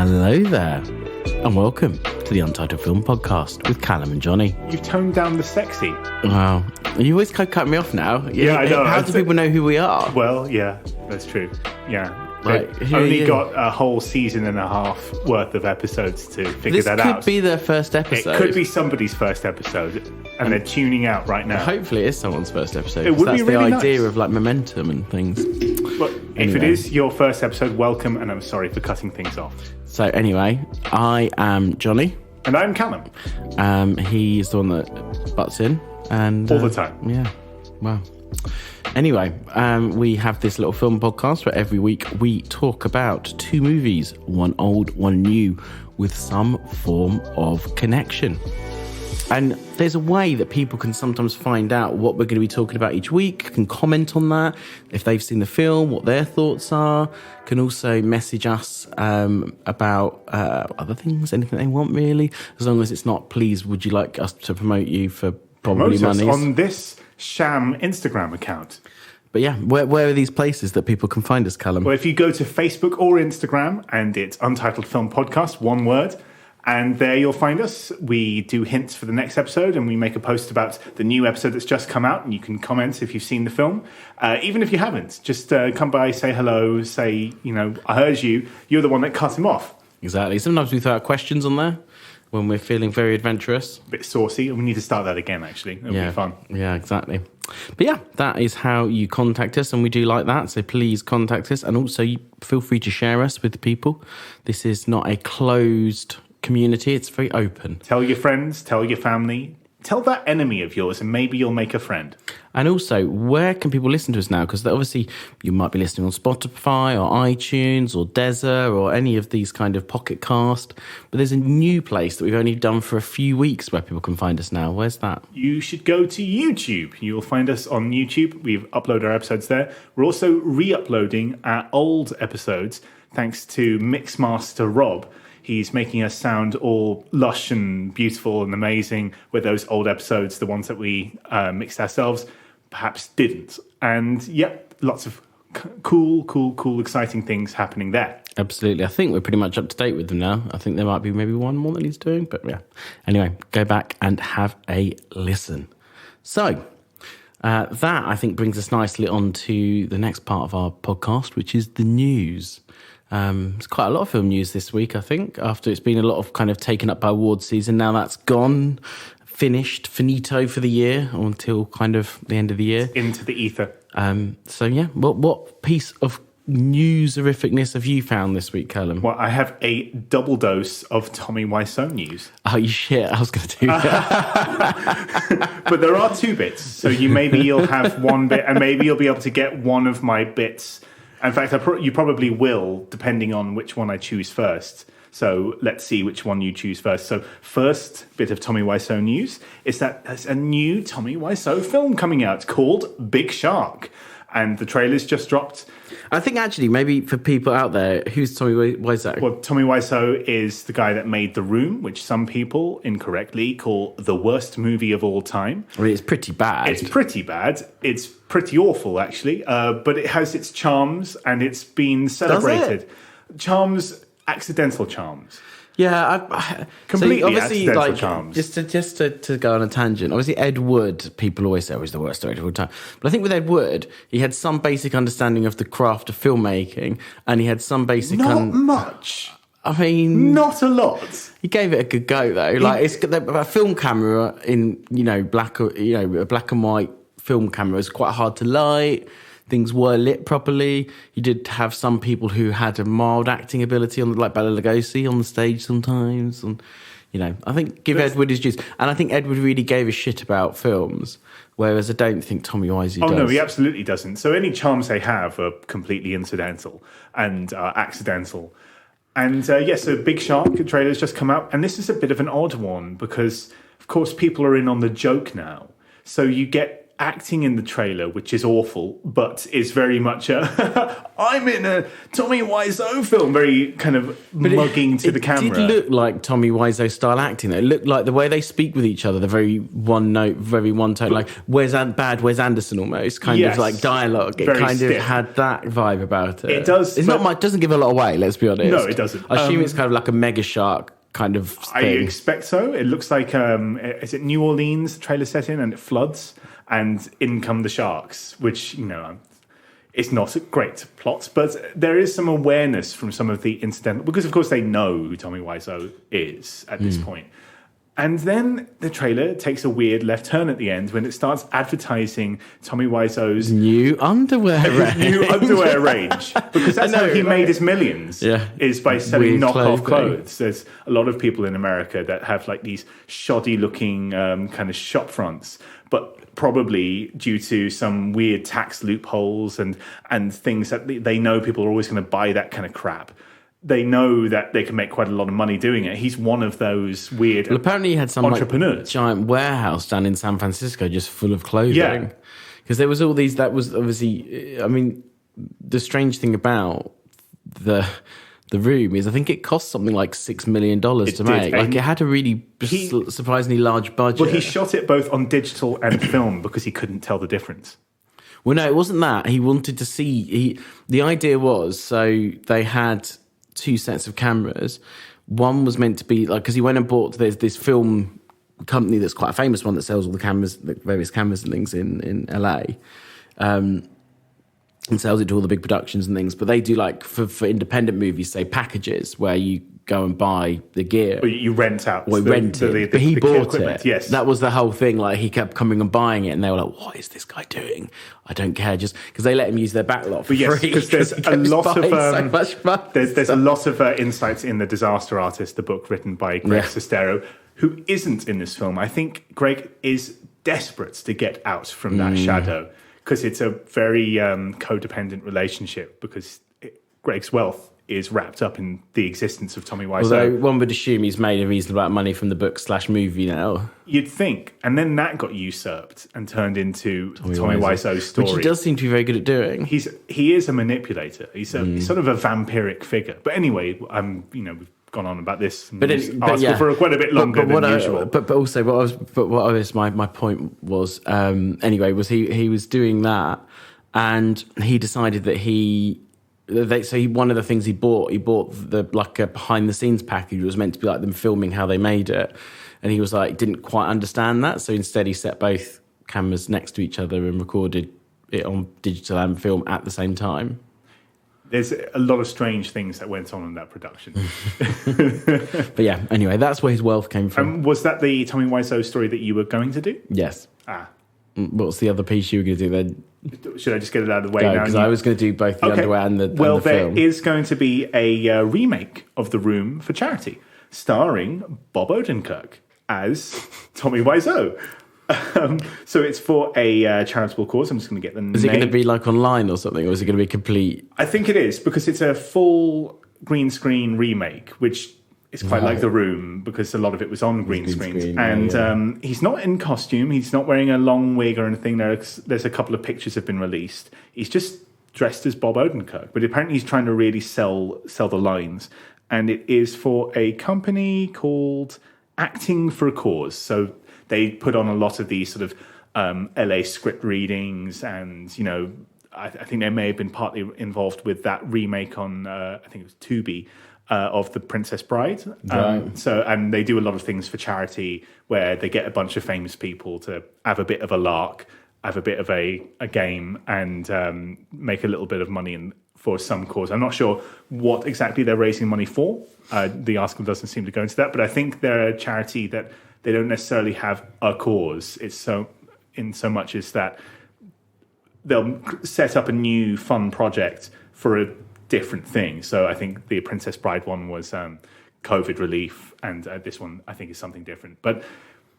Hello there, and welcome to the Untitled Film Podcast with Callum and Johnny. You've toned down the sexy. Wow. You always cut me off now. Yeah, I know. How do people know who we are? Well, yeah, that's true. Yeah. Like, only got a whole season and a half worth of episodes to figure that out. This could be their first episode. It could be somebody's first episode, and they're tuning out right now. Hopefully it is someone's first episode. It would that's be really the idea nice. of like momentum and things. But if it is your first episode, welcome, and I'm sorry for cutting things off. So anyway, I am Johnny. And I'm Callum. He's the one that butts in. And All the time. Yeah. Wow. Anyway, we have this little film podcast where every week we talk about two movies, one old, one new, with some form of connection. And there's a way that people can sometimes find out what we're going to be talking about each week, can comment on that, if they've seen the film, what their thoughts are, can also message us about other things, anything they want really, as long as it's not, please, would you like us to promote you for probably Promote us money on this sham Instagram account. But yeah, where are these places that people can find us, Callum? Well, if you go to Facebook or Instagram, and it's Untitled Film Podcast, one word, and there you'll find us. We do hints for the next episode, and we make a post about the new episode that's just come out, and you can comment if you've seen the film. Even if you haven't, just come by, say hello, say, I heard you. You're the one that cut him off. Exactly. Sometimes we throw out questions on there when we're feeling very adventurous. A bit saucy. We need to start that again, actually. It'll be fun. Yeah, exactly. But yeah, that is how you contact us, and we do like that. So please contact us, and also feel free to share us with people. This is not a closed community, it's very open. Tell your friends, tell your family, tell that enemy of yours, and maybe you'll make a friend. And also, where can people listen to us now? Because obviously you might be listening on Spotify or iTunes or Deezer or any of these kind of Pocket Cast, but there's a new place that we've only done for a few weeks where people can find us now. Where's that? You should go to YouTube. You'll find us on YouTube. We've uploaded our episodes there. We're also re-uploading our old episodes thanks to Mixmaster Rob. He's making us sound all lush and beautiful and amazing, where those old episodes, the ones that we mixed ourselves, perhaps didn't. And yeah, lots of cool, exciting things happening there. Absolutely. I think we're pretty much up to date with them now. I think there might be maybe one more that he's doing, but yeah. Anyway, go back and have a listen. So that, I think, brings us nicely on to the next part of our podcast, which is the news. There's quite a lot of film news this week, I think, after it's been a lot of kind of taken up by awards season. Now that's gone, finito for the year, or until kind of the end of the year. Into the ether. So yeah, what piece of news-erificness have you found this week, Callum? Well, I have a double dose of Tommy Wiseau news. Oh, you shit, I was going to do that. But there are two bits, so you'll have one bit, and maybe you'll be able to get one of my bits. In fact, you probably will, depending on which one I choose first. So let's see which one you choose first. So first bit of Tommy Wiseau news is that there's a new Tommy Wiseau film coming out called Big Shark. And the trailer's just dropped. I think actually, maybe for people out there, who's Tommy Wiseau? Well, Tommy Wiseau is the guy that made The Room, which some people incorrectly call the worst movie of all time. I mean, it's pretty bad. It's pretty bad. It's pretty awful, actually. But it has its charms, and it's been celebrated. Does it? Charms, accidental charms. Yeah, completely accidental charms. Just to go on a tangent, obviously Ed Wood, people always say, he's the worst director of all time. But I think with Ed Wood, he had some basic understanding of the craft of filmmaking, and he had some basic... Not much. I mean... Not a lot. He gave it a good go, though. It's a film camera in, black and white film camera is quite hard to light. Things were lit properly. You did have some people who had a mild acting ability, like Bela Lugosi on the stage sometimes. And, I think give Ed Wood his dues. And I think Ed Wood really gave a shit about films, whereas I don't think Tommy Wiseau does. Oh, no, he absolutely doesn't. So any charms they have are completely incidental and accidental. And, so Big Shark, the trailer's just come out. And this is a bit of an odd one because, of course, people are in on the joke now. So you get acting in the trailer, which is awful, but is very much I'm in a Tommy Wiseau film, very kind of mugging to the camera. It did look like Tommy Wiseau style acting. It looked like the way they speak with each other, the very one note, very one tone, like Wes Anderson almost, kind of like dialogue. It kind stiff. of had that vibe about it. It does. It's not much, doesn't give a lot away, let's be honest. No, it doesn't. I assume it's kind of like a mega shark kind of thing. I expect so. It looks like, is it New Orleans, the trailer set in, and it floods, and in come the sharks, which, it's not a great plot, but there is some awareness from some of the incidental, because of course they know who Tommy Wiseau is at this point. And then the trailer takes a weird left turn at the end when it starts advertising Tommy Wiseau's new underwear range. Because that's how he made his millions, is by selling knockoff clothes. There's a lot of people in America that have like these shoddy looking kind of shop fronts, but probably due to some weird tax loopholes and things that they know people are always going to buy that kind of crap. They know that they can make quite a lot of money doing it. He's one of those weird apparently he had some entrepreneurs. Giant warehouse down in San Francisco just full of clothing. Yeah. Because there was all these, that was obviously, I mean, the strange thing about the room is I think it cost something like $6 million to make. Like it had a really surprisingly large budget. Well, he shot it both on digital and film because he couldn't tell the difference. Well, no, it wasn't that. He wanted to see, the idea was, so they had 2 sets of cameras. One was meant to be like, because he went and bought this film company that's quite a famous one that sells all the cameras, the various cameras and things in LA, and sells it to all the big productions and things. But they do like for independent movies, say packages where you go and buy the gear. Or you rent out. Or rent it. But he bought it. Yes. That was the whole thing. Like he kept coming and buying it and they were like, what is this guy doing? I don't care. Just because they let him use their backlot for free. Because there's a lot of so much fun. There's a lot of insights in The Disaster Artist, the book written by Greg Sestero, who isn't in this film. I think Greg is desperate to get out from that shadow because it's a very codependent relationship because Greg's wealth is wrapped up in the existence of Tommy Wiseau. Although one would assume he's made a reasonable amount of money from the book/movie now. You'd think. And then that got usurped and turned into Tommy Wiseau's story. Which he does seem to be very good at doing. He is a manipulator. He's sort of a vampiric figure. But anyway, we've gone on about this for quite a bit longer than usual. But also, my point was, anyway, was he was doing that and he decided that one of the things he bought the like a behind the scenes package was meant to be like them filming how they made it, and he was like didn't quite understand that, so instead he set both cameras next to each other and recorded it on digital and film at the same time. There's a lot of strange things that went on in that production. But yeah, anyway, that's where his wealth came from. Was that the Tommy Wiseau story that you were going to do? Yes. What's the other piece you were going to do then? Should I just get it out of the way now? Because I was going to do both the underwear and the film. There is going to be a remake of The Room for charity, starring Bob Odenkirk as Tommy Wiseau. So it's for a charitable cause. I'm just going to get the name. Is it going to be like online or something, or is it going to be complete? I think it is, because it's a full green screen remake, which is quite like The Room, because a lot of it was on green screens. And he's not in costume. He's not wearing a long wig or anything. There's a couple of pictures have been released. He's just dressed as Bob Odenkirk, but apparently he's trying to really sell the lines. And it is for a company called Acting for a Cause. So they put on a lot of these sort of LA script readings, and I think they may have been partly involved with that remake on I think it was Tubi of The Princess Bride. And they do a lot of things for charity where they get a bunch of famous people to have a bit of a lark, have a bit of a game, and make a little bit of money for some cause. I'm not sure what exactly they're raising money for. The article doesn't seem to go into that, but I think they're a charity that they don't necessarily have a cause. It's so much as that they'll set up a new fun project for a different thing. So I think the Princess Bride one was COVID relief, and this one I think is something different. But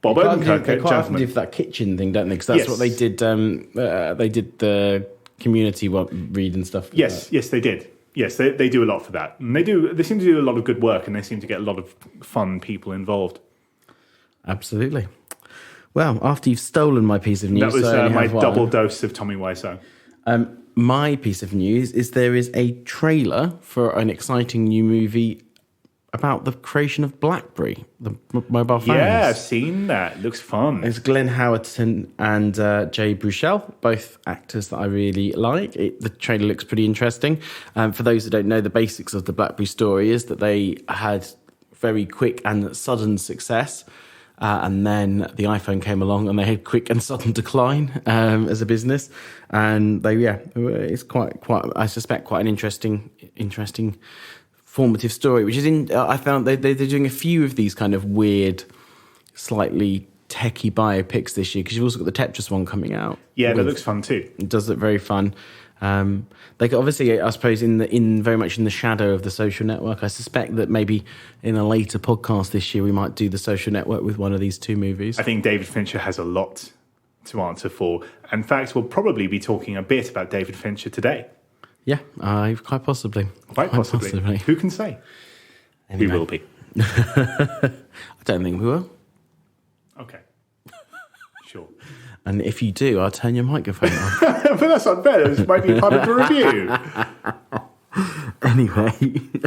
Bob Odenkirk, they quite often do that kitchen thing, don't they? Because that's what they did. They did the community read and stuff. Yes, they did. Yes, they do a lot for that, and they seem to do a lot of good work, and they seem to get a lot of fun people involved. Absolutely. Well, after you've stolen my piece of news, That was so I only my have one. double dose of Tommy Wiseau. My piece of news is there is a trailer for an exciting new movie about the creation of BlackBerry, the mobile phones. Yeah, I've seen that. It looks fun. It's Glenn Howerton and Jay Bruchel, both actors that I really like. The trailer looks pretty interesting. For those who don't know, the basics of the BlackBerry story is that they had very quick and sudden success. And then the iPhone came along and they had quick and sudden decline as a business. And it's quite, I suspect, quite an interesting formative story, which is I found they're doing a few of these kind of weird, slightly techie biopics this year, because you've also got the Tetris one coming out. Yeah, that looks fun too. It does look very fun. Like obviously, I suppose in very much in the shadow of The Social Network. I suspect that maybe in a later podcast this year we might do The Social Network with one of these two movies. I think David Fincher has a lot to answer for. In fact, we'll probably be talking a bit about David Fincher today. Yeah, quite possibly. Quite possibly. Who can say? Anyway. We will be. I don't think we will. Okay. Sure. And if you do, I'll turn your microphone off. But that's unfair. This might be part of the review. Anyway,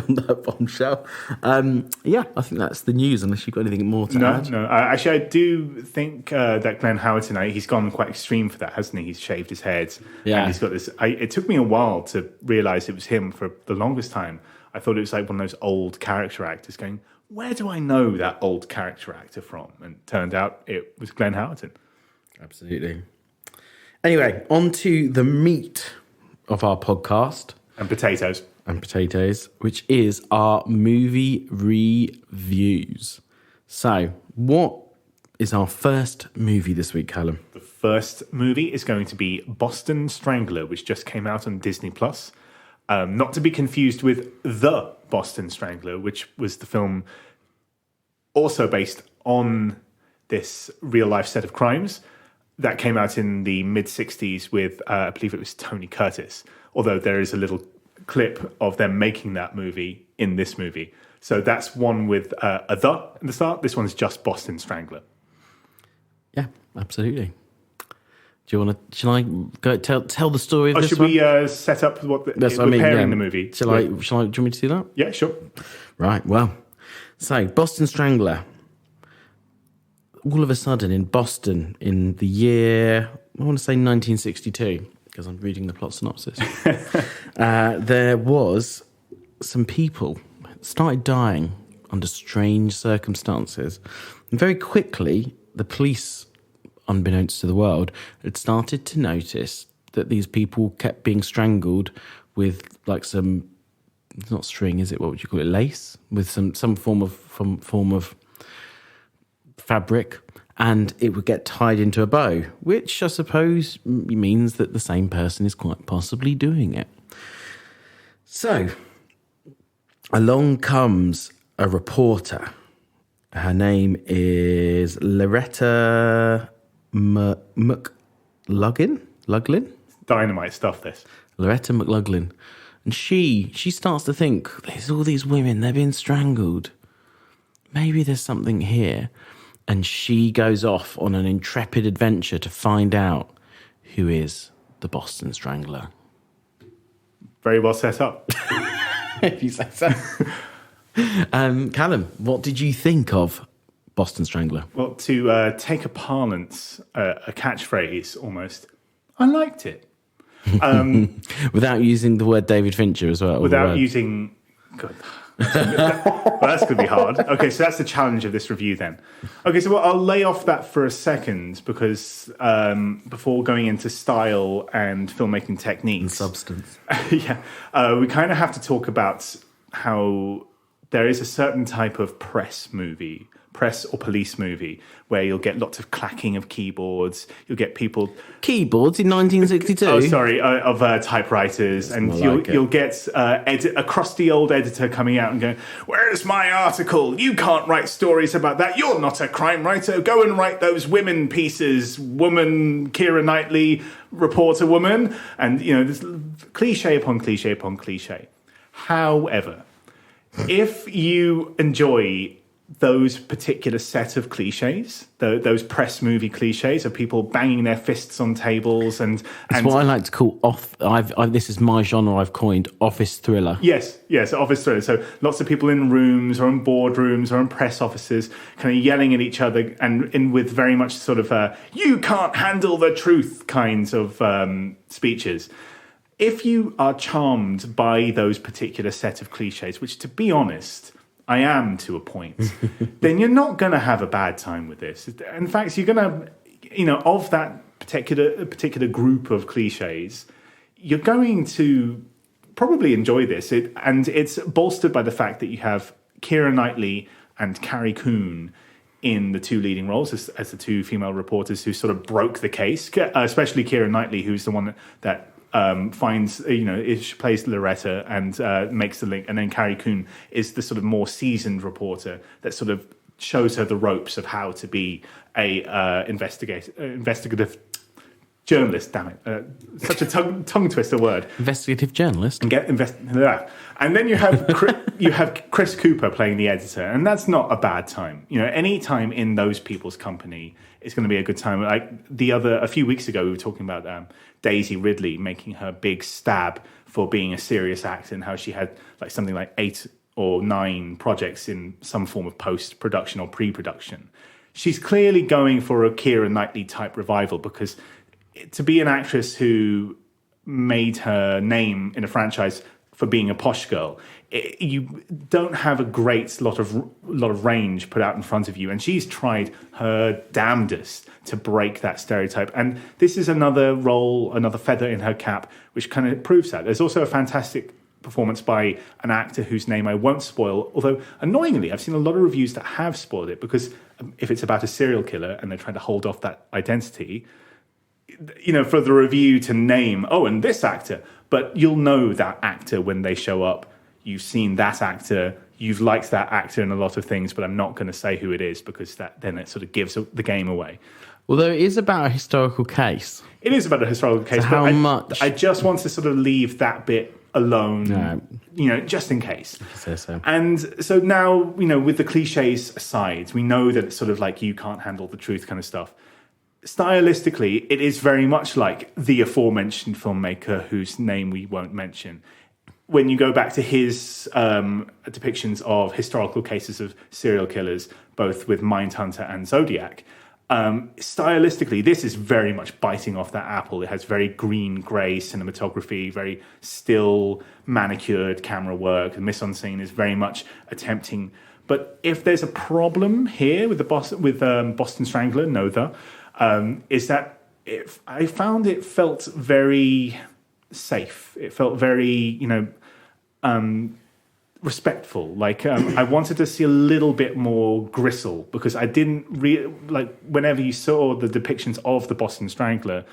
on that bombshell. I think that's the news, unless you've got anything more to add. No. Actually, I do think that Glenn Howerton, he's gone quite extreme for that, hasn't he? He's shaved his head. Yeah. And he's got this... it took me a while to realise it was him for the longest time. I thought it was like one of those old character actors going, where do I know that old character actor from? And it turned out it was Glenn Howerton. Absolutely. Anyway, on to the meat of our podcast. And potatoes. Which is our movie reviews. So, what is our first movie this week, Callum? The first movie is going to be Boston Strangler, which just came out on Disney+. Not to be confused with The Boston Strangler, which was the film also based on this real-life set of crimes that came out in the mid-'60s with, I believe it was Tony Curtis, although there is a little clip of them making that movie in this movie. So that's one with a "the" at the start. This one's just Boston Strangler. Yeah, absolutely. Do you want to? Shall I go tell the story of this should one? we set up what we're pairing the movie? Shall I? Do you want me to do that? Yeah, sure. Right. Well, so Boston Strangler. All of a sudden, in Boston, in the year I want to say 1962. Because I'm reading the plot synopsis, there was some people started dying under strange circumstances. And very quickly, the police, unbeknownst to the world, had started to notice that these people kept being strangled with like some, it's not string, is it? What would you call it? Lace? With some form of fabric. And it would get tied into a bow, which I suppose means that the same person is quite possibly doing it. So, along comes a reporter. Her name is Loretta McLaughlin? Dynamite stuff, this. Loretta McLaughlin. And she starts to think, there's all these women, they're being strangled. Maybe there's something here. And she goes off on an intrepid adventure to find out who is the Boston Strangler. Very well set up. If you say so. Callum, what did you think of Boston Strangler? Well, to take a parlance, a catchphrase almost, I liked it. Without using the word David Fincher as well. Without using... God. Well, that's going to be hard. Okay, so that's the challenge of this review then. Okay, so I'll lay off that for a second because before going into style and filmmaking techniques... And substance. Yeah, we kind of have to talk about how there is a certain type of press or police movie, where you'll get lots of clacking of keyboards. You'll get people... Keyboards in 1962? Oh, sorry, of typewriters. And you'll get a crusty old editor coming out and going, where's my article? You can't write stories about that. You're not a crime writer. Go and write those women pieces. Woman, Keira Knightly, reporter woman. And, there's cliche upon cliche upon cliche. However, if you enjoy those particular set of cliches, those press movie cliches of people banging their fists on tables and what I like to call this is my genre I've coined, office thriller. Yes, office thriller. So lots of people in rooms or in boardrooms or in press offices kind of yelling at each other and with very much sort of you can't handle the truth kinds of speeches. If you are charmed by those particular set of cliches, which to be honest, I am to a point, then you're not going to have a bad time with this. In fact, you're going to, of that particular group of cliches, you're going to probably enjoy this. And it's bolstered by the fact that you have Keira Knightly and Carrie Coon in the two leading roles as the two female reporters who sort of broke the case, especially Keira Knightly, who's the one that finds, she plays Loretta and makes the link. And then Carrie Coon is the sort of more seasoned reporter that sort of shows her the ropes of how to be a investigative journalist. Damn it. Such a tongue twister word. Investigative journalist. And then you have Chris Cooper playing the editor. And that's not a bad time. Any time in those people's company, it's going to be a good time. Like a few weeks ago, we were talking about Daisy Ridley making her big stab for being a serious actor and how she had something like 8 or 9 projects in some form of post-production or pre-production. She's clearly going for a Keira Knightley type revival because to be an actress who made her name in a franchise for being a posh girl, you don't have a great lot of range put out in front of you, and she's tried her damnedest to break that stereotype. And this is another role, another feather in her cap, which kind of proves that. There's also a fantastic performance by an actor whose name I won't spoil, although annoyingly I've seen a lot of reviews that have spoiled it because if it's about a serial killer and they're trying to hold off that identity, for the review to name, and this actor, but you'll know that actor when they show up. You've seen that actor, you've liked that actor in a lot of things, but I'm not going to say who it is because then it sort of gives the game away. Although it is about a historical case. It is about a historical case, so but much? I just want to sort of leave that bit alone, just in case. So. And so now, with the cliches aside, we know that it's sort of like you can't handle the truth kind of stuff. Stylistically, it is very much like the aforementioned filmmaker whose name we won't mention. When you go back to his depictions of historical cases of serial killers, both with Mindhunter and Zodiac, stylistically, this is very much biting off that apple. It has very green-grey cinematography, very still, manicured camera work. The mise-en-scene is very much attempting. But if there's a problem here with Boston Strangler, is that I found it felt very safe. It felt very, respectful. I wanted to see a little bit more gristle because I didn't whenever you saw the depictions of the Boston Strangler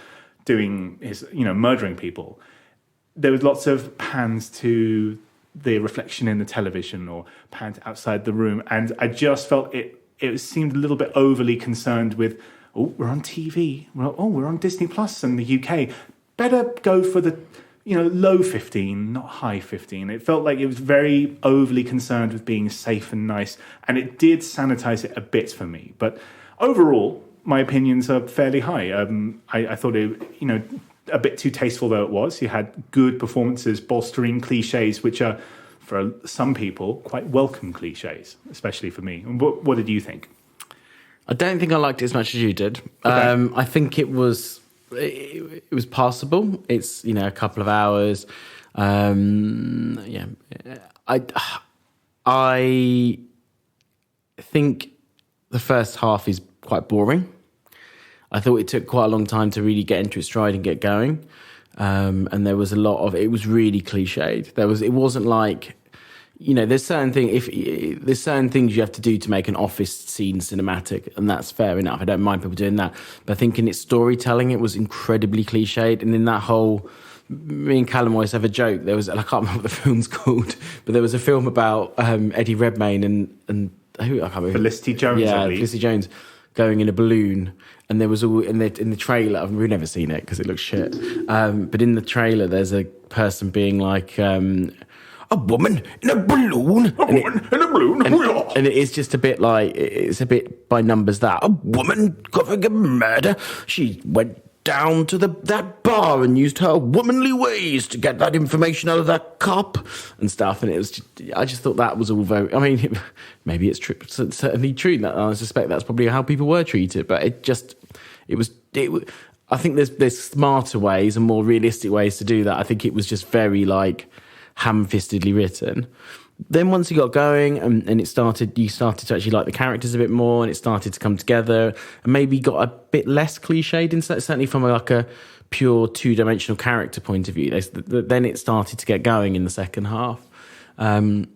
doing his, murdering people, there was lots of pans to the reflection in the television or pans outside the room. And I just felt it seemed a little bit overly concerned with, we're on TV. We're on Disney Plus in the UK. Better go for the, low 15, not high 15. It felt like it was very overly concerned with being safe and nice, and it did sanitize it a bit for me. But overall, my opinions are fairly high. I thought it, a bit too tasteful though it was. You had good performances bolstering cliches, which are, for some people, quite welcome cliches, especially for me. What did you think? I don't think I liked it as much as you did. Okay. I think it was passable. It's a couple of hours. I think the first half is quite boring. I thought it took quite a long time to really get into its stride and get going. And there was a lot of it was really cliched. It wasn't like. There's certain things you have to do to make an office scene cinematic, and that's fair enough. I don't mind people doing that, but I think in its storytelling, it was incredibly cliched. And in that whole, me and Callum always have a joke. I can't remember what the film's called, but there was a film about Eddie Redmayne and who I can't remember. Felicity Jones, yeah, I believe. Felicity Jones going in a balloon, and there was all in the trailer. We've never seen it because it looks shit. But in the trailer, there's a person being like. a woman in a balloon. And it is just a bit like, it's a bit by numbers that. A woman covering a murder. She went down to that bar and used her womanly ways to get that information out of that cop and stuff. And I just thought that was all very, I mean, maybe it's true, it's certainly true. That I suspect that's probably how people were treated, but I think there's smarter ways and more realistic ways to do that. I think it was just very like ham-fistedly written. Then once you got going and you started to actually like the characters a bit more, and it started to come together, and maybe got a bit less cliched, certainly from a pure two-dimensional character point of view. Then it started to get going in the second half. And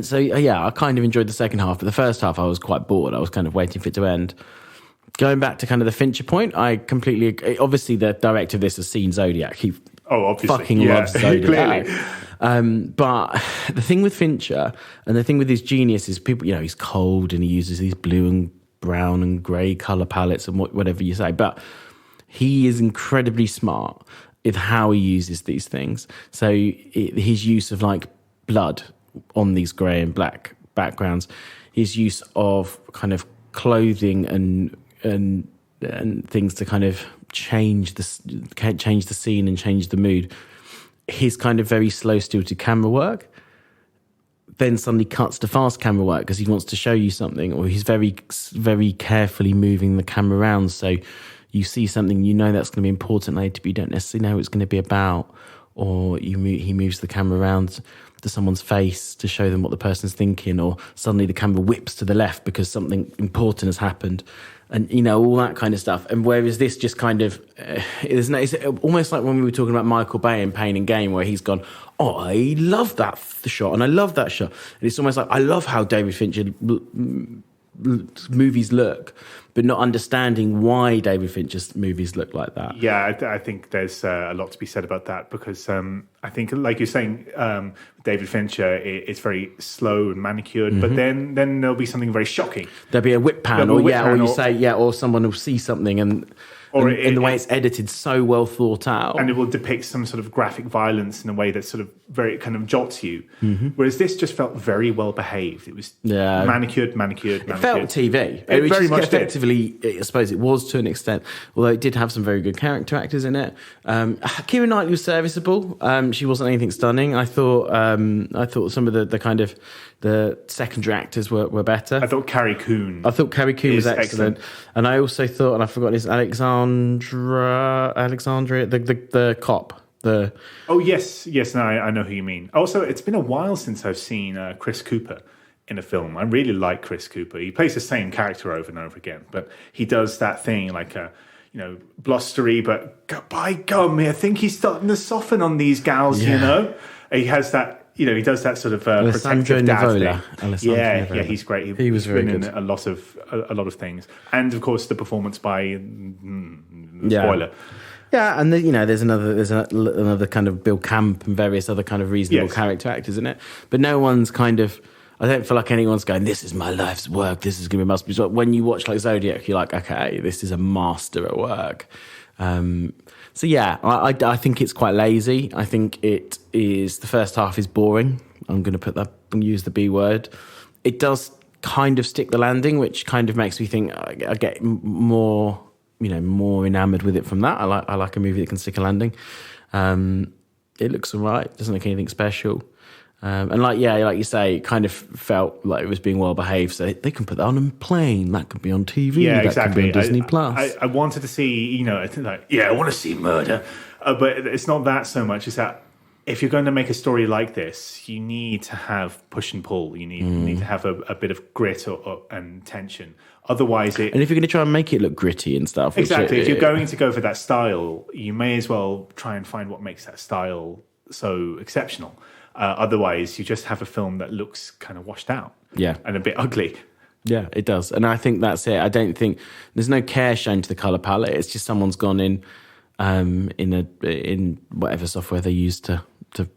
so, yeah, I kind of enjoyed the second half, but the first half I was quite bored. I was kind of waiting for it to end. Going back to kind of the Fincher point, I completely agree. Obviously, the director of this has seen Zodiac. He fucking loves Zodiac. But the thing with Fincher and the thing with his genius is people, he's cold and he uses these blue and brown and grey colour palettes and whatever you say. But he is incredibly smart with how he uses these things. So his use of like blood on these grey and black backgrounds, his use of kind of clothing and things to kind of change the scene and change the mood. His kind of very slow stilted camera work then suddenly cuts to fast camera work because he wants to show you something, or he's very, very carefully moving the camera around. So you see something, that's going to be important later, but you don't necessarily know what it's going to be about. Or he moves the camera around to someone's face to show them what the person's thinking, or suddenly the camera whips to the left because something important has happened. And, all that kind of stuff. And whereas this just kind of, it's almost like when we were talking about Michael Bay in Pain and Gain, where he's gone, oh, I love that shot, and I love that shot. And it's almost like, I love how David Fincher movies look, but not understanding why David Fincher's movies look like that. Yeah, I think there's a lot to be said about that, because I think, like you're saying, David Fincher, it's very slow and manicured, but then there'll be something very shocking. There'll be a whip pan, or someone will see something and in the way it's edited, so well thought out. And it will depict some sort of graphic violence in a way that sort of very kind of jolts you. Whereas this just felt very well behaved. It was manicured. It felt TV. It very much effectively, I suppose it was to an extent, although it did have some very good character actors in it. Keira Knightly was serviceable. She wasn't anything stunning. I thought some of the kind of the secondary actors were better. I thought Carrie Coon was excellent. And I also thought, and I've forgotten his Alexandria, the cop. Oh, yes, no, I know who you mean. Also, it's been a while since I've seen Chris Cooper in a film. I really like Chris Cooper. He plays the same character over and over again, but he does that thing like blustery, but by gum, I think he's starting to soften on these gals, He has that, he does that sort of protective dad thing. Yeah, he's great. He was very good in a lot of things. And, of course, the performance by... spoiler. Yeah, and there's another kind of Bill Camp and various other kind of reasonable character actors in it. But no one's kind of... I don't feel like anyone's going, this is my life's work, this is going to be must be. So when you watch like Zodiac, you're like, okay, this is a master at work. So yeah, I think it's quite lazy. I think it is, the first half is boring. I'm going to use the B word. It does kind of stick the landing, which kind of makes me think I get more enamored with it from that. I like a movie that can stick a landing. It looks all right. Doesn't look anything special. And like you say, it kind of felt like it was being well behaved. So they can put that on a plane. That could be on TV. Yeah, that exactly. Could be on Disney Plus. I wanted to see, I want to see murder. But it's not that so much. It's that if you're going to make a story like this, you need to have push and pull. You need to have a bit of grit and tension. Otherwise, and if you're going to try and make it look gritty and stuff, exactly. If you're going to go for that style, you may as well try and find what makes that style so exceptional. Otherwise, you just have a film that looks kind of washed out, and a bit ugly. Yeah, it does, and I think that's it. I don't think there's no care shown to the color palette. It's just someone's gone in whatever software they use to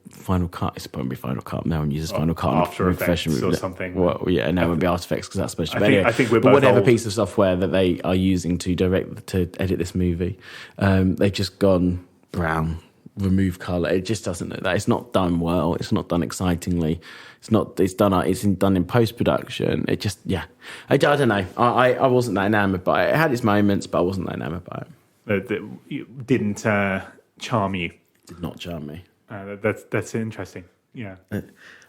Final Cut. It's probably Final Cut. No one uses Final Cut. After Effects or something. Well, yeah, no, it would be After Effects because that's supposed to be. I think we're but both whatever old. piece of software that they are using to edit this movie, they've just gone brown, remove color. It just doesn't look that. It's not done well. It's not done excitingly. It's not. It's done. Done in post production. It just I don't know. I wasn't that enamored by it. It had its moments, but I wasn't that enamored by it. It didn't charm you. Did not charm me. That's interesting. Yeah.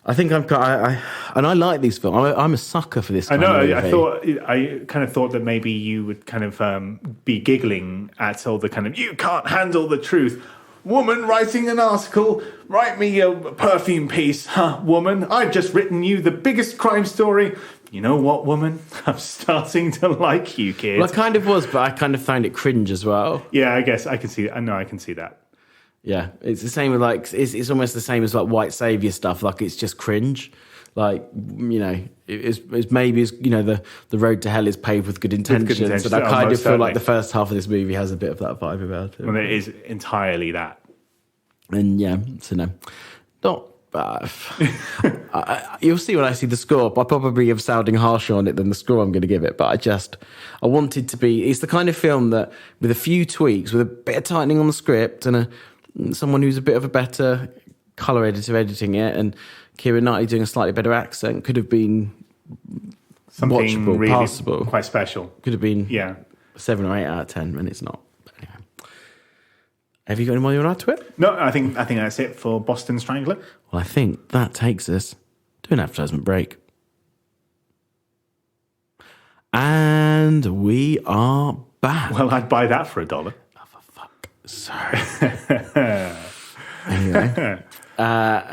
I think I like these films. I'm a sucker for this kind of movie. I kind of thought that maybe you would kind of be giggling at all the kind of, you can't handle the truth. Woman writing an article, write me a perfume piece. Huh, woman, I've just written you the biggest crime story. You know what, woman? I'm starting to like you, kid. Well, I kind of was, but I kind of found it cringe as well. Yeah, I guess I can see that. I know I can see that. Yeah, it's the same with like it's almost the same as like white savior stuff. Like it's just cringe. Like it's maybe the road to hell is paved with good intentions. And I kind of feel like the first half of this movie has a bit of that vibe about it. Well, it is entirely that. And so no, not. You'll see when I see the score. I probably am sounding harsher on it than the score I'm going to give it. But I want it to be. It's the kind of film that, with a few tweaks, with a bit of tightening on the script, and someone who's a bit of a better colour editor editing it, and Keira Knightly doing a slightly better accent, could have been something watchable, really passable, quite special. Could have been 7 or 8 out of 10, and it's not. But anyway. Have you got any more you want to add to it? No, I think that's it for Boston Strangler. Well, I think that takes us to an advertisement break. And we are back. Well, I'd buy that for $1. Oh, for fuck. Sorry. Anyway.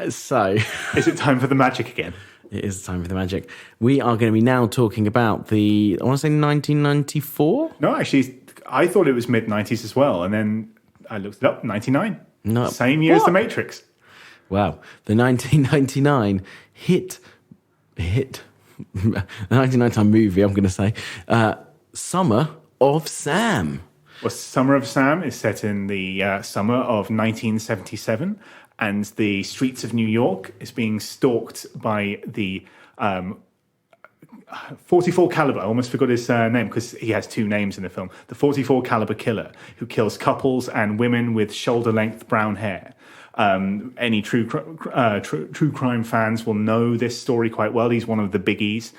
So... Is it time for the magic again? It is time for the magic. We are going to be now talking about I want to say 1994? No, actually, I thought it was mid-90s as well. And then I looked it up, 99. No. Same year as The Matrix. Wow. The 1999 hit, the 1999 movie, I'm going to say, Summer of Sam. Well, Summer of Sam is set in the summer of 1977, and the streets of New York is being stalked by the 44 caliber. I almost forgot his name because he has 2 names in the film. The 44 caliber killer who kills couples and women with shoulder-length brown hair. Any true crime fans will know this story quite well. He's one of the biggies.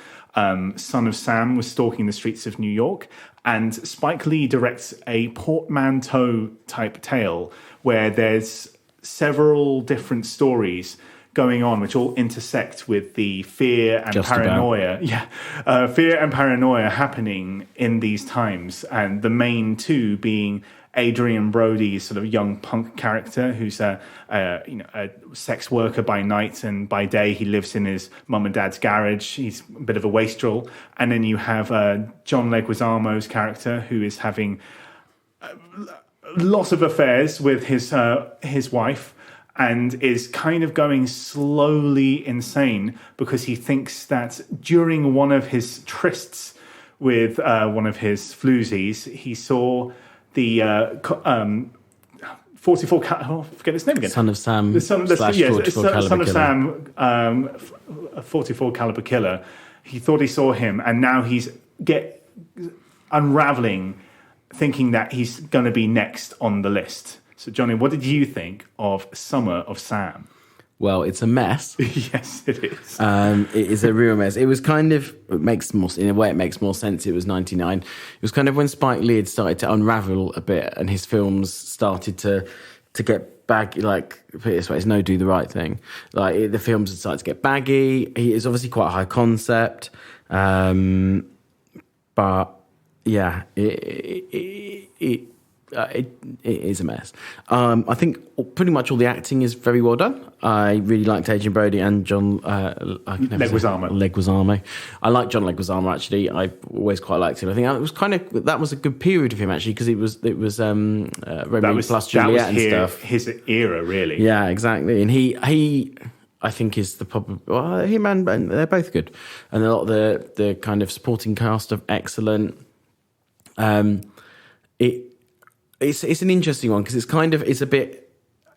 Son of Sam was stalking the streets of New York, and Spike Lee directs a portmanteau type tale where there's several different stories going on, which all intersect with the fear and paranoia. Fear and paranoia happening in these times, and the main two being Adrian Brody's sort of young punk character, who's a sex worker by night, and by day he lives in his mum and dad's garage. He's a bit of a wastrel. And then you have John Leguizamo's character, who is having lots of affairs with his wife, and is kind of going slowly insane because he thinks that during one of his trysts with one of his floozies, he saw the 44 forget his name again. Son of Sam. The son of Sam, a 44 caliber killer. He thought he saw him, and now he's unraveling, thinking that he's going to be next on the list. So, Johnny, what did you think of Summer of Sam? Well, it's a mess. Yes, it is. It is a real mess. It was kind of, in a way it makes more sense. It was 99. It was kind of when Spike Lee had started to unravel a bit, and his films started to get baggy, like, put it this way, it's no Do the Right Thing. Like, the films had started to get baggy. He is obviously quite a high concept. But, yeah, it is a mess. I think pretty much all the acting is very well done. I really liked Adrian Brody and John Leguizamo. I like John Leguizamo, actually. I've always quite liked him. I think that was a good period of him, actually, because it was Romeo plus Juliet and stuff. His era, really. Yeah, exactly. And he I think is him and they're both good, and a lot of the kind of supporting cast are excellent. It's an interesting one because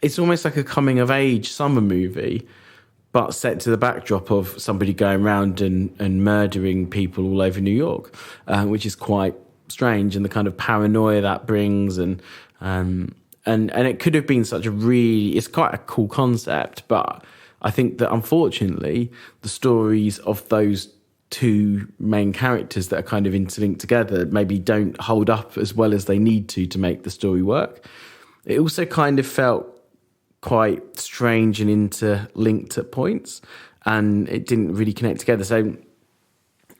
it's almost like a coming of age summer movie, but set to the backdrop of somebody going around and murdering people all over New York, which is quite strange, and the kind of paranoia that brings, and and it could have been it's quite a cool concept, but I think that unfortunately the stories of those two main characters that are kind of interlinked together maybe don't hold up as well as they need to make the story work. It also kind of felt quite strange and interlinked at points, and it didn't really connect together. So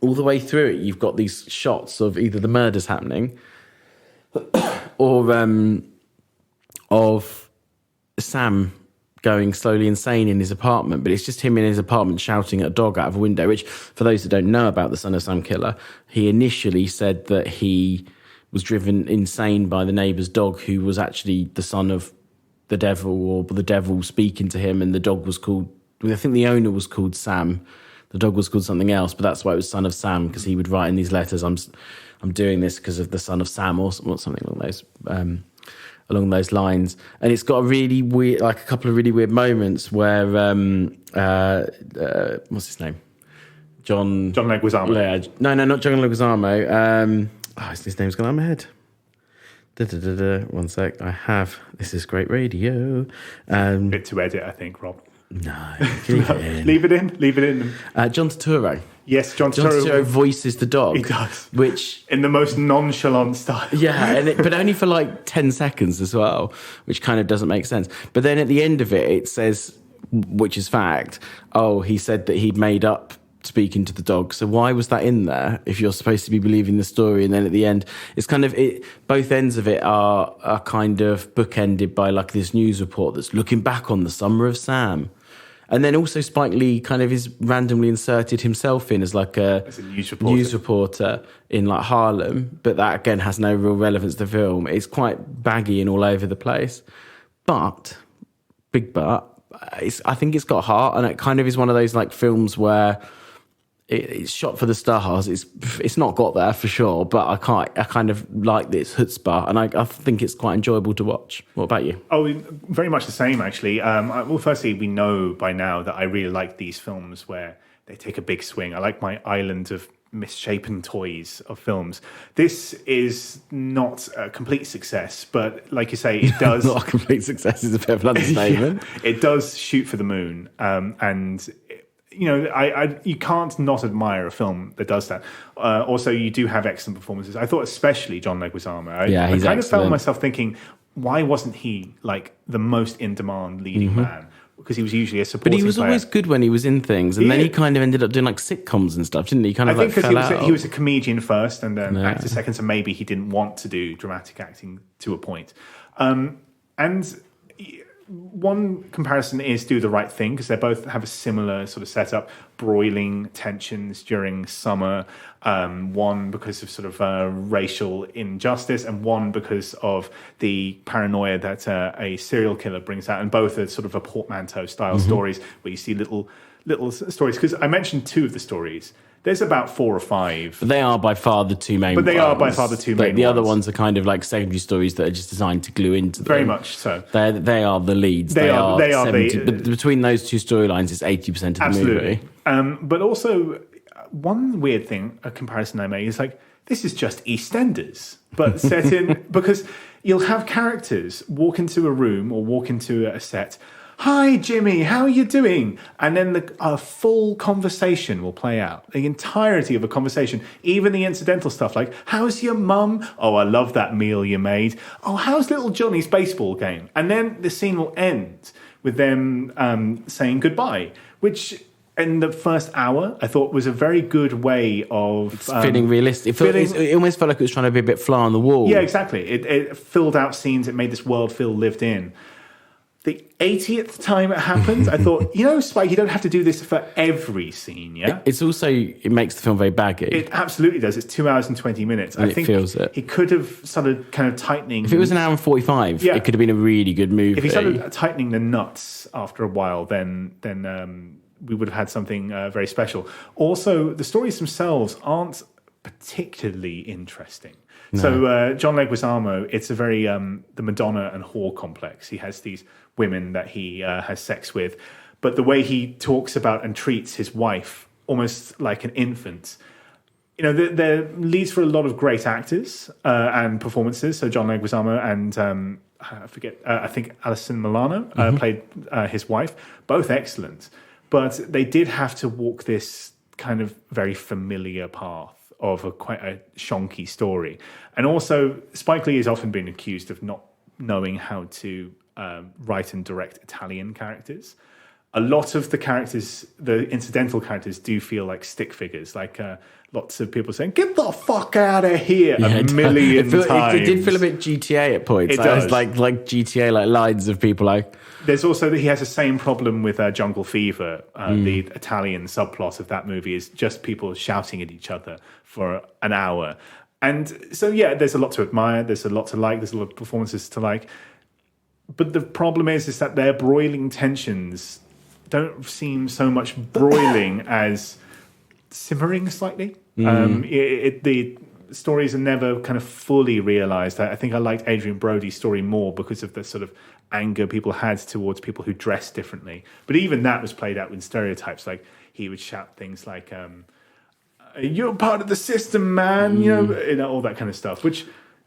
all the way through it, you've got these shots of either the murders happening or of Sam going slowly insane in his apartment, but it's just him in his apartment shouting at a dog out of a window, which, for those that don't know about the Son of Sam killer, he initially said that he was driven insane by the neighbour's dog, who was actually the son of the devil, or the devil speaking to him, and the dog was called, I think the owner was called Sam. The dog was called something else, but that's why it was Son of Sam, because he would write in these letters, I'm doing this because of the son of Sam, or something along those lines. And it's got a really weird, like a couple of really weird moments where what's his name? John Leguizamo. Yeah, no, not John Leguizamo. His name's gone out of my head. One sec. This is great radio. Bit to edit, I think, Rob. No, leave it in. Leave it in. John Turturro. Yes, John Turturro voices the dog. He does. Which, in the most nonchalant style. Yeah, but only for like 10 seconds as well, which kind of doesn't make sense. But then at the end of it says, which is fact, he said that he'd made up speaking to the dog. So why was that in there if you're supposed to be believing the story? And then at the end, it's kind of both ends of it are kind of bookended by like this news report that's looking back on the summer of Sam. And then also Spike Lee kind of is randomly inserted himself in as like as a news reporter in like Harlem. But that again has no real relevance to the film. It's quite baggy and all over the place. But, big but, I think it's got heart, and it kind of is one of those like films where it's shot for the stars. It's not got there for sure, but I kind of like this chutzpah, and I think it's quite enjoyable to watch. What about you? Oh, very much the same, actually. Well, firstly, we know by now that I really like these films where they take a big swing. I like my island of misshapen toys of films. This is not a complete success, but like you say, it does... Not a complete success is a bit of an understatement. Yeah, it does shoot for the moon, and... You know, you can't not admire a film that does that. Also, you do have excellent performances. I thought especially John Leguizamo. I kind of found myself thinking, why wasn't he like the most in-demand leading man? Because he was usually a supporting But he was player. Always good when he was in things. And then he kind of ended up doing like sitcoms and stuff, didn't he? Kind of I think because he was a comedian first and then actor second, so maybe he didn't want to do dramatic acting to a point. And... one comparison is Do the Right Thing, because they both have a similar sort of setup, broiling tensions during summer, one because of sort of racial injustice, and one because of the paranoia that a serial killer brings out, and both are sort of a portmanteau style stories where you see little stories. Because I mentioned two of the stories. There's about 4 or 5. But they are by far the two main ones. But they are by far the two main ones. The other ones are kind of like secondary stories that are just designed to glue into them. Very much so. They are the leads. They are between those two storylines, it's 80% of the movie. But also, one weird thing, a comparison I made, is like, this is just EastEnders, but set in... Because you'll have characters walk into a room or walk into a set... Hi, Jimmy, how are you doing? And then a full conversation will play out. The entirety of a conversation, even the incidental stuff like, how's your mum? Oh, I love that meal you made. Oh, how's little Johnny's baseball game? And then the scene will end with them saying goodbye, which... in the first hour, I thought was a very good way of... It's feeling realistic. It almost felt like it was trying to be a bit fly on the wall. Yeah, exactly. It filled out scenes. It made this world feel lived in. The 80th time it happened, I thought, Spike, you don't have to do this for every scene, yeah? It makes the film very baggy. It absolutely does. It's 2 hours and 20 minutes. I think feels it. He could have started kind of tightening... If it was an hour and 45, it could have been a really good movie. If he started tightening the nuts after a while, then we would have had something very special. Also, the stories themselves aren't particularly interesting. No. So John Leguizamo, it's a very the Madonna and whore complex. He has these women that he has sex with, but the way he talks about and treats his wife, almost like an infant, there leads for a lot of great actors and performances. So John Leguizamo and I think Alison Milano played his wife. Both excellent, but they did have to walk this kind of very familiar path of quite a shonky story. And also, Spike Lee has often been accused of not knowing how to write and direct Italian characters. A lot of the characters, the incidental characters, do feel like stick figures. Like lots of people saying, "Get the fuck out of here!" a million times. It did feel a bit GTA at points. It does. Like GTA, like lines of people like. There's also that he has the same problem with Jungle Fever. The Italian subplot of that movie is just people shouting at each other for an hour. And so, there's a lot to admire. There's a lot to like. There's a lot of performances to like. But the problem is that their broiling tensions don't seem so much broiling as simmering slightly. The stories are never kind of fully realized. I think I liked Adrian Brody's story more because of the sort of anger people had towards people who dress differently. But even that was played out with stereotypes. Like he would shout things like, "You're part of the system, man," all that kind of stuff, which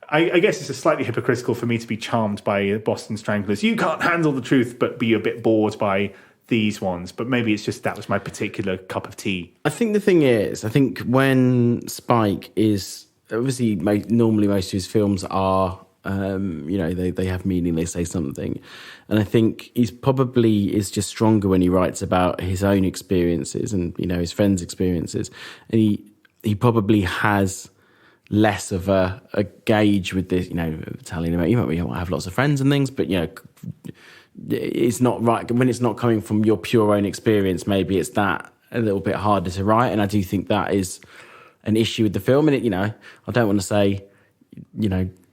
I guess it's slightly hypocritical for me to be charmed by Boston Stranglers. You can't handle the truth, but be a bit bored by these ones. But maybe it's just that was my particular cup of tea. I think the thing is, when Spike is obviously normally most of his films are, they have meaning, they say something, and I think he's probably is just stronger when he writes about his own experiences and his friends' experiences, and he probably has less of a gauge with this, Italian about you might have lots of friends and things, but it's not right when it's not coming from your pure own experience. Maybe it's that a little bit harder to write, and I do think that is an issue with the film. And I don't want to say,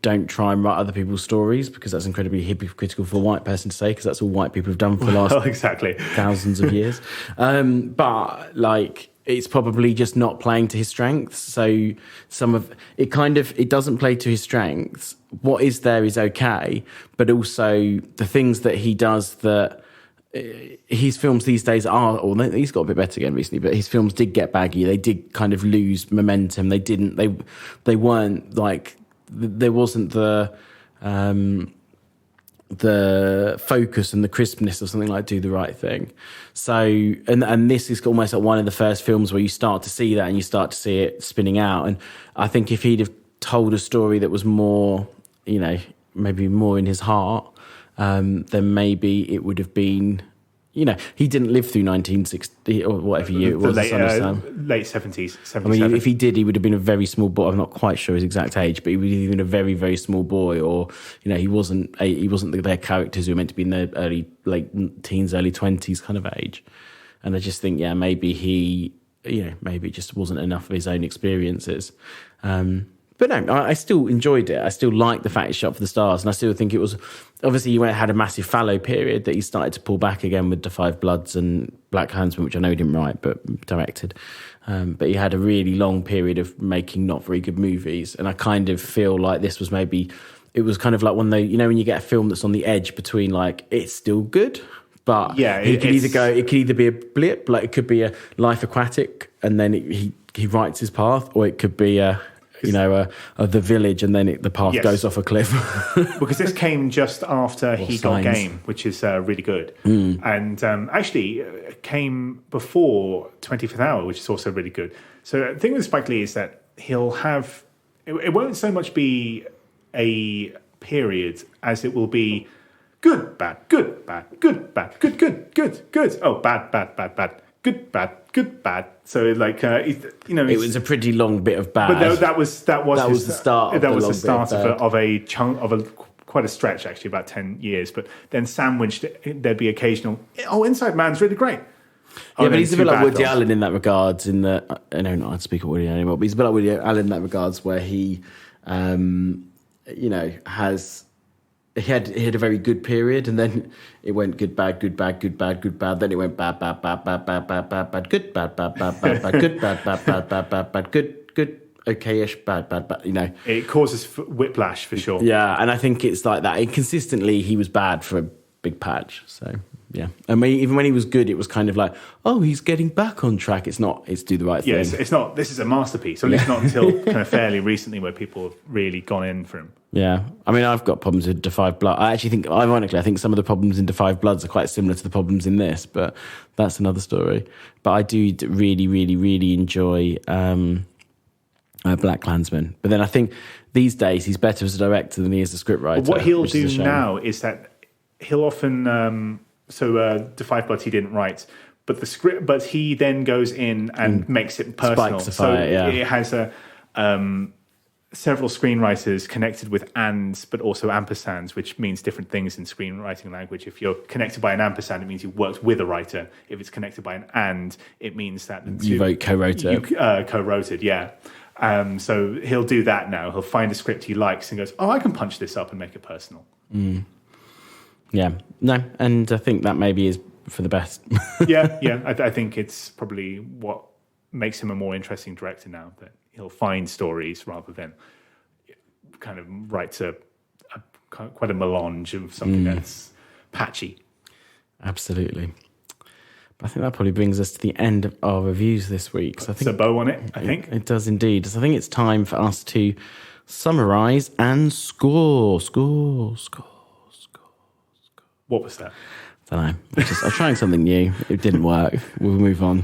don't try and write other people's stories, because that's incredibly hypocritical for a white person to say, because that's all white people have done for the last exactly thousands of years. But it's probably just not playing to his strengths. So some of it it doesn't play to his strengths. What is there is okay, but also the things that he does that his films these days are, or he's got a bit better again recently, but his films did get baggy. They did kind of lose momentum. They weren't like, there wasn't the focus and the crispness of something like Do the Right Thing. So, and this is almost like one of the first films where you start to see that, and you start to see it spinning out. And I think if he'd have told a story that was more, maybe more in his heart, then maybe it would have been, he didn't live through 1960 or whatever year it was. Late 70s, 77. I mean, if he did, he would have been a very small boy. I'm not quite sure his exact age, but he would have been a very, very small boy. Or, he wasn't their characters who were meant to be in their late teens, early 20s kind of age. And I just think, maybe he, maybe it just wasn't enough of his own experiences. But no, I still enjoyed it. I still liked the fact he shot for the stars, and I still think it was, obviously he had a massive fallow period that he started to pull back again with The Five Bloods and Black Klansman, which I know he didn't write but directed. But he had a really long period of making not very good movies, and I kind of feel like this was it was kind of like one of those, when you get a film that's on the edge between like it's still good, but it could either be a blip, like it could be a Life Aquatic, and then he writes his path, or it could be The Village, and then the path goes off a cliff. Because this came just after He Got Game, which is really good. And actually came before 25th Hour, which is also really good. So the thing with Spike Lee is that he'll have... It won't so much be a period as it will be good, bad, good, bad, good, bad, good, good, good, good. Oh, bad, bad, bad, bad. Good, bad, good, bad. So it was a pretty long bit of bad. But that was the start. That was the start of a chunk of quite a stretch, actually, about 10 years. But then sandwiched, there'd be occasional. Oh, Inside Man's really great. But he's a bit like Woody Allen in that regards. I know not to speak of Woody Allen anymore, but he's a bit like Woody Allen in that regards, where he, has. He had a very good period, and then it went good, bad, good, bad, good, bad, good, bad. Then it went bad, bad, bad, bad, bad, bad, bad, bad, good, bad, bad, bad, bad, bad, good, bad, bad, bad, bad, bad, bad, good, good, okay-ish, bad, bad, bad. It causes whiplash for sure. Yeah, and I think it's like that. Consistently, he was bad for a big patch. So Yeah. I mean, even when he was good, it was kind of like, oh, he's getting back on track. It's not, it's do the right thing. Yes, it's not, this is a masterpiece, or at least not until kind of fairly recently where people have really gone in for him. Yeah. I mean, I've got problems with Defy Blood. I actually think, ironically, I think some of the problems in Defy Bloods are quite similar to the problems in this, but that's another story. But I do really, really, really enjoy Black Klansman. But then I think these days he's better as a director than he is a scriptwriter. What he'll do now is that he'll often... Defy Blood he didn't write, but the script, but he then goes in and makes it personal. It has several screenwriters connected with ands, but also ampersands, which means different things in screenwriting language. If you're connected by an ampersand, it means you worked with a writer. If it's connected by an and, it means that you co-wrote it. You co-wrote it, yeah. So he'll do that now. He'll find a script he likes and goes, oh, I can punch this up and make it personal. Mm. Yeah, no, and I think that maybe is for the best. yeah. I think it's probably what makes him a more interesting director now, that he'll find stories rather than kind of write quite a melange of something that's patchy. Absolutely. But I think that probably brings us to the end of our reviews this week. So I think it's a bow on it, I think. It does indeed. So I think it's time for us to summarise and score. What was that? I don't know. I was trying something new. It didn't work. We'll move on.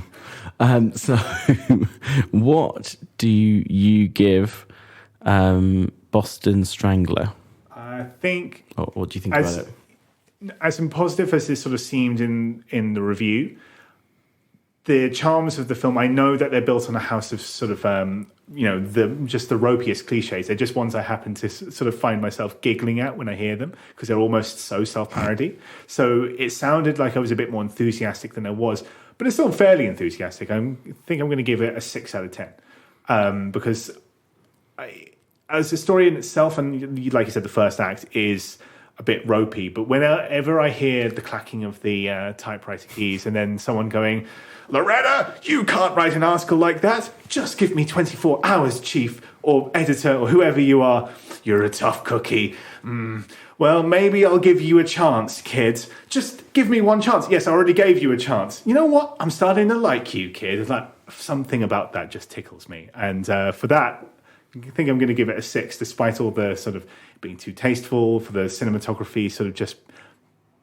So, what do you give Boston Strangler? I think... What do you think about it? As positive as this sort of seemed in the review, the charms of the film, I know that they're built on a house of sort of... just the ropiest cliches. They're just ones I happen to sort of find myself giggling at when I hear them because they're almost so self-parody. So it sounded like I was a bit more enthusiastic than I was, but it's still fairly enthusiastic. I think I'm going to give it a 6 out of 10 because as a story in itself, and like you said, the first act is a bit ropey, but whenever I hear the clacking of the typewriter keys and then someone going, Loretta, you can't write an article like that. Just give me 24 hours, chief, or editor, or whoever you are. You're a tough cookie. Well, maybe I'll give you a chance, kid. Just give me one chance. Yes, I already gave you a chance. You know what? I'm starting to like you, kid. It's like something about that just tickles me. And for that, I think I'm going to give it a 6, despite all the sort of being too tasteful, for the cinematography sort of just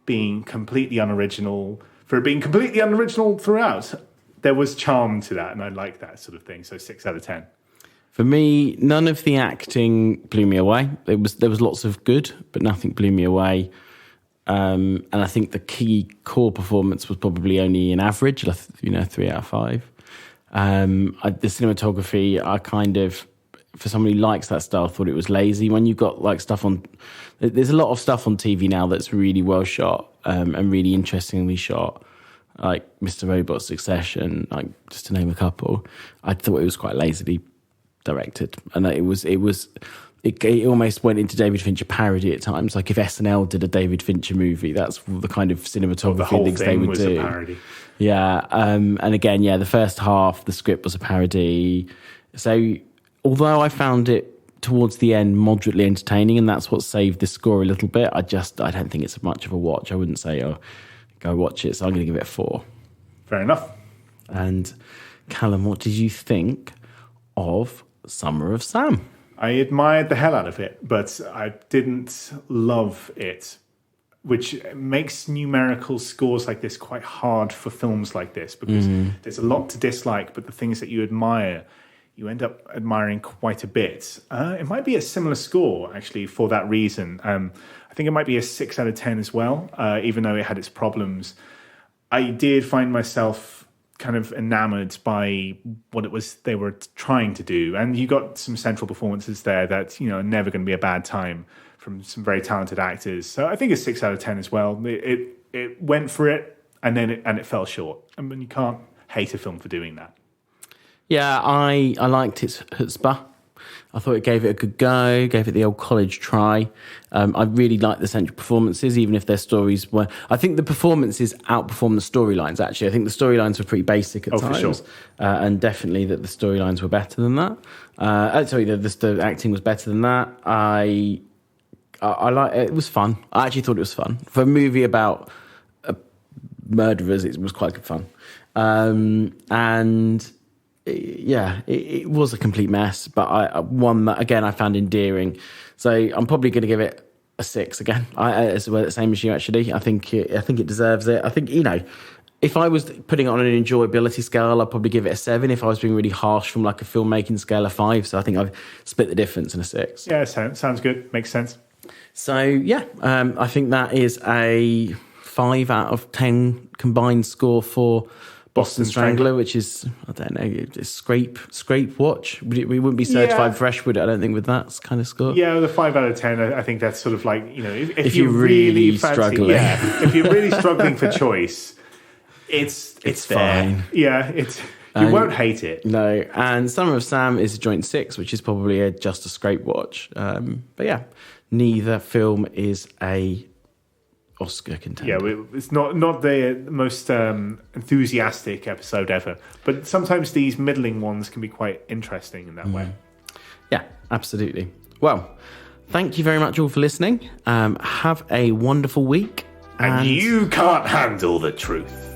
being completely unoriginal. For it being completely unoriginal throughout, there was charm to that, and I like that sort of thing. So 6 out of 10. For me, none of the acting blew me away. There was lots of good, but nothing blew me away. And I think the key core performance was probably only an average, 3 out of 5. The cinematography, I kind of, for somebody who likes that style, thought it was lazy. When you've got like stuff on, there's a lot of stuff on TV now that's really well shot and really interestingly shot, like Mr. Robot's Succession, like just to name a couple. I thought it was quite lazily directed, and that it almost went into David Fincher parody at times. Like if SNL did a David Fincher movie, that's the kind of cinematography things they would do. A parody. Yeah, and again, the first half, the script was a parody. So although I found it towards the end moderately entertaining, and that's what saved the score a little bit, I don't think it's much of a watch. I wouldn't say, go watch it. So I'm going to give it a 4. Fair enough. And Callum, what did you think of Summer of Sam? I admired the hell out of it, but I didn't love it, which makes numerical scores like this quite hard for films like this, because there's a lot to dislike, but the things that you admire, you end up admiring quite a bit. It might be a similar score, actually, for that reason. I think it might be a 6 out of 10 as well, even though it had its problems. I did find myself kind of enamored by what it was they were trying to do. And you got some central performances there that, are never going to be a bad time from some very talented actors. So I think a 6 out of 10 as well. It went for it, and then it fell short. I mean, you can't hate a film for doing that. Yeah, I liked its chutzpah. I thought it gave it a good go, gave it the old college try. I really liked the central performances, even if their stories were... I think the performances outperformed the storylines, actually. I think the storylines were pretty basic at times. For sure. And definitely that the storylines were better than that. The acting was better than that. I like it. Was fun. I actually thought it was fun. For a movie about murderers. It was quite good fun. It was a complete mess, but one that, again, I found endearing. So I'm probably going to give it a 6 again. It's the same as you, actually. I think it deserves it. I think, if I was putting it on an enjoyability scale, I'd probably give it a 7 if I was being really harsh from like a filmmaking scale of 5. So I think I've split the difference in a 6. Yeah, sounds good. Makes sense. So, I think that is a 5 out of 10 combined score for Boston Strangler, which is, I don't know, it's scrape watch. We wouldn't be certified fresh, would it? I don't think, with that kind of score. Yeah, the 5 out of 10, I think that's sort of like, if you're really struggling. Yeah, if you're really struggling for choice, it's fine. Fair. Yeah, you won't hate it. No, and Summer of Sam is a joint 6, which is probably just a scrape watch. But yeah, neither film is a Oscar contender. Yeah, it's not the most enthusiastic episode ever, but sometimes these middling ones can be quite interesting in that way. Yeah, absolutely. Well, thank you very much all for listening. Have a wonderful week. And you can't handle the truth.